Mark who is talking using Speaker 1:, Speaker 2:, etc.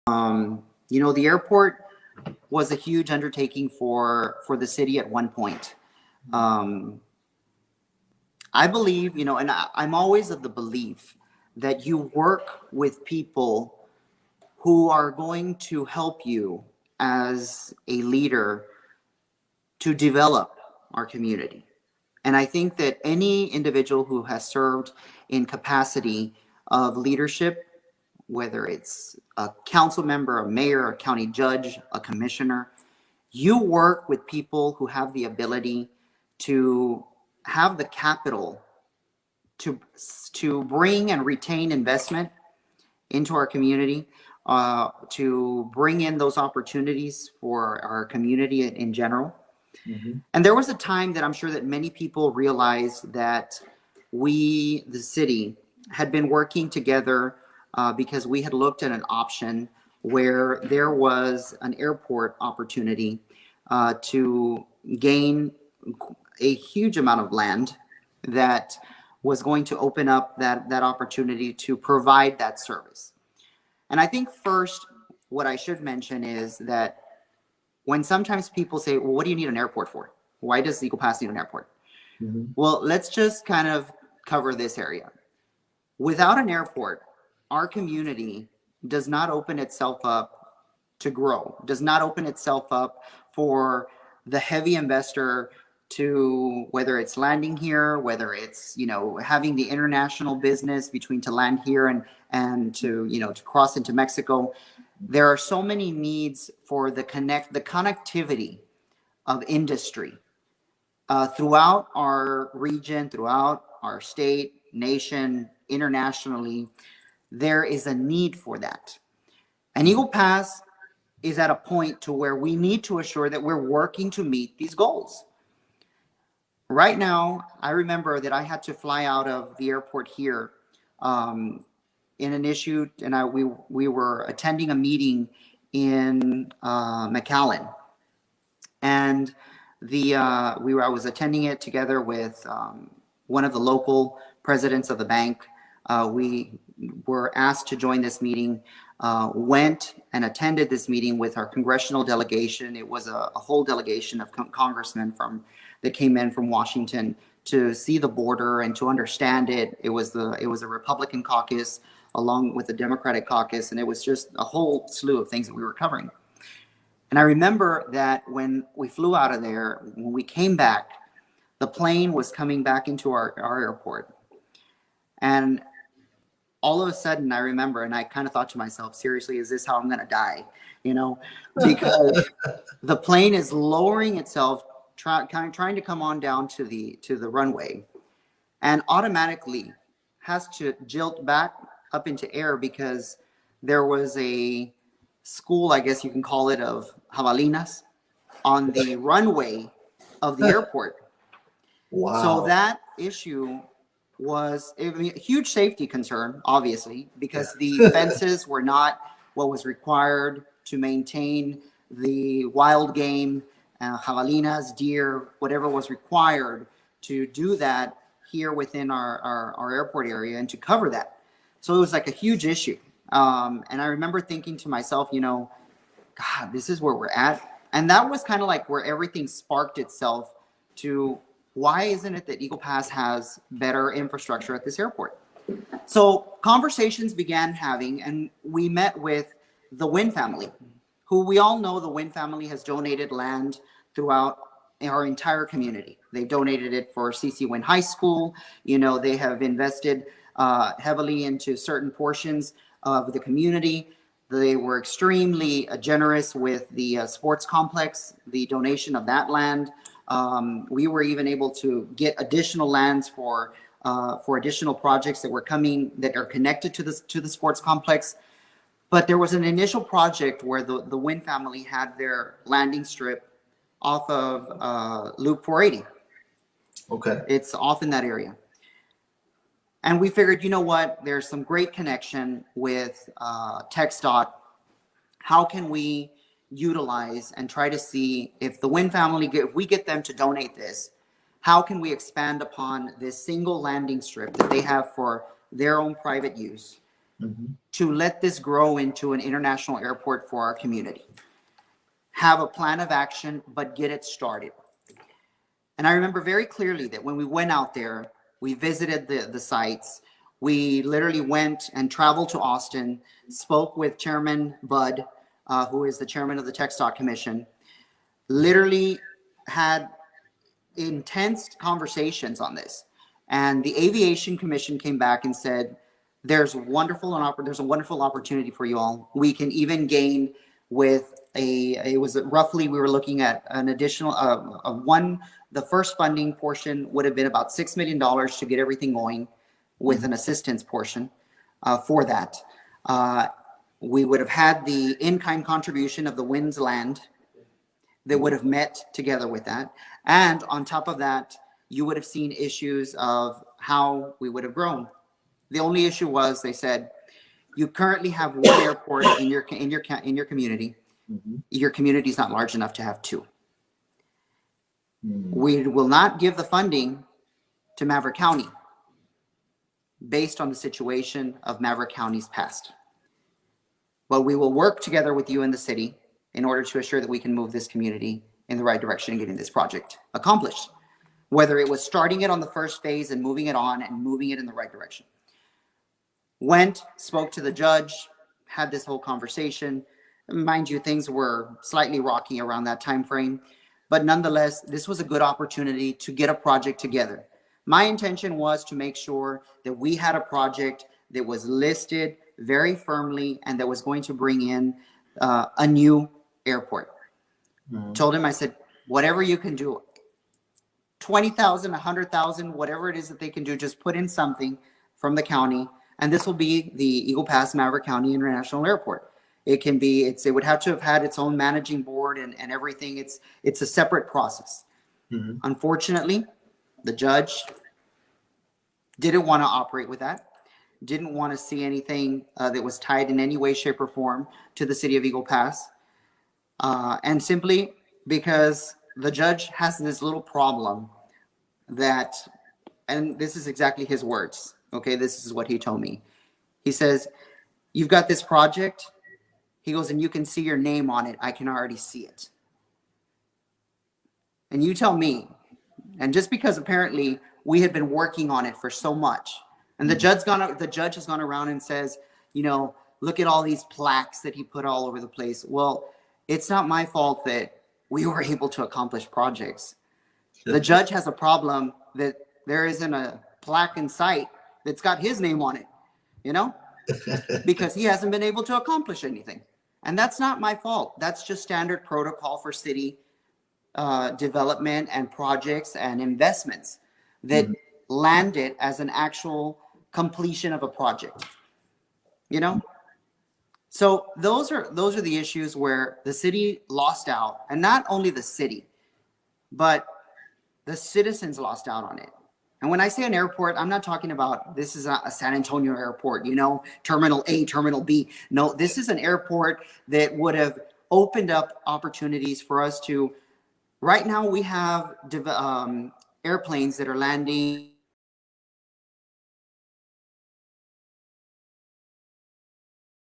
Speaker 1: The airport was a huge undertaking for the city at one point. I believe, and I'm always of the belief that you work with people who are going to help you as a leader to develop our community. And I think that any individual who has served in capacity of leadership, whether it's a council member, a mayor, a county judge, a commissioner, you work with people who have the ability to have the capital to bring and retain investment into our community, to bring in those opportunities for our community in general. Mm-hmm. And there was a time that I'm sure that many people realized that we, the city, had been working together because we had looked at an option where there was an airport opportunity to gain a huge amount of land that was going to open up that opportunity to provide that service. And I think first, what I should mention is that when sometimes people say, well, what do you need an airport for? Why does Eagle Pass need an airport? Mm-hmm. Well, let's just kind of cover this area. Without an airport, our community does not open itself up to grow, does not open itself up for the heavy investor to, whether it's landing here, whether it's, having the international business between to land here and to, to cross into Mexico. There are so many needs for the connectivity of industry throughout our region, throughout our state, nation, internationally. There is a need for that. And Eagle Pass is at a point to where we need to assure that we're working to meet these goals. Right now, I remember that I had to fly out of the airport here in an issue, and we were attending a meeting in McAllen, and I was attending it together with one of the local presidents of the bank. We were asked to join this meeting, went and attended this meeting with our congressional delegation. It was a whole delegation of congressmen that came in from Washington to see the border and to understand it. It was a Republican caucus along with the Democratic caucus, and it was just a whole slew of things that we were covering. And I remember that when we flew out of there, when we came back, the plane was coming back into our airport. And all of a sudden, I remember, and I kind of thought to myself, seriously, is this how I'm going to die? Because the plane is lowering itself, trying to come on down to the runway, and automatically has to jilt back up into air because there was a school, I guess you can call it, of javelinas on the runway of the airport. Wow. So that issue was a huge safety concern, obviously, because the fences were not what was required to maintain the wild game, javelinas, deer, whatever was required to do that here within our airport area and to cover that. So it was like a huge issue. And I remember thinking to myself, God, this is where we're at. And that was kind of like where everything sparked itself to, why isn't it that Eagle Pass has better infrastructure at this airport? So conversations began having, and we met with the Wynn family, who we all know the Wynn family has donated land throughout our entire community. They've donated it for C.C. Wynn High School. They have invested heavily into certain portions of the community. They were extremely generous with the sports complex, the donation of that land. We were even able to get additional lands for additional projects that are connected to the sports complex. But there was an initial project where the Wynn family had their landing strip off of Loop 480. Okay. It's off in that area. And we figured, there's some great connection with TxDOT. How can we utilize and try to see if the Wynn family, if we get them to donate this, how can we expand upon this single landing strip that they have for their own private use to let this grow into an international airport for our community. Have a plan of action, but get it started. And I remember very clearly that when we went out there, we visited the sites. We literally went and traveled to Austin, spoke with Chairman Bud, who is the chairman of the TxDOT Commission, literally had intense conversations on this. And the Aviation Commission came back and said, there's a wonderful opportunity for you all. We can even gain with it was roughly, we were looking at an additional, the first funding portion would have been about $6 million to get everything going with an assistance portion for that. We would have had the in-kind contribution of the Winds land that would have met together with that. And on top of that, you would have seen issues of how we would have grown. The only issue was, they said, you currently have one airport in your community. Your community is not large enough to have two. We will not give the funding to Maverick County based on the situation of Maverick County's past. But we will work together with you in the city in order to assure that we can move this community in the right direction and getting this project accomplished. Whether it was starting it on the first phase and moving it on and moving it in the right direction. Went, spoke to the judge, had this whole conversation. Mind you, things were slightly rocky around that time frame. But nonetheless, this was a good opportunity to get a project together. My intention was to make sure that we had a project that was listed very firmly and that was going to bring in a new airport. Told him, I said, whatever you can do, 20,000, 100,000, whatever it is that they can do, just put in something from the county. And this will be the Eagle Pass Maverick County International Airport. It can be, it would have to have had its own managing board and everything. It's a separate process. Unfortunately, the judge didn't want to operate with that. Didn't want to see anything that was tied in any way, shape, or form to the city of Eagle Pass. And simply because the judge has this little problem that, and this is exactly his words. Okay, this is what he told me. He says, you've got this project. He goes, and you can see your name on it. I can already see it. And you tell me, and just because apparently we had been working on it for so much, and the judge has gone around and says, you know, look at all these plaques that he put all over the place. Well, it's not my fault that we were able to accomplish projects. The judge has a problem that there isn't a plaque in sight that's got his name on it, you know, because he hasn't been able to accomplish anything. And that's not my fault. That's just standard protocol for city development and projects and investments that landed as an actual completion of a project, you know? So those are the issues where the city lost out, and not only the city, but the citizens lost out on it. And when I say an airport, I'm not talking about this is a San Antonio airport, you know, Terminal A, Terminal B. No, this is an airport that would have opened up opportunities for us to, right now we have airplanes that are landing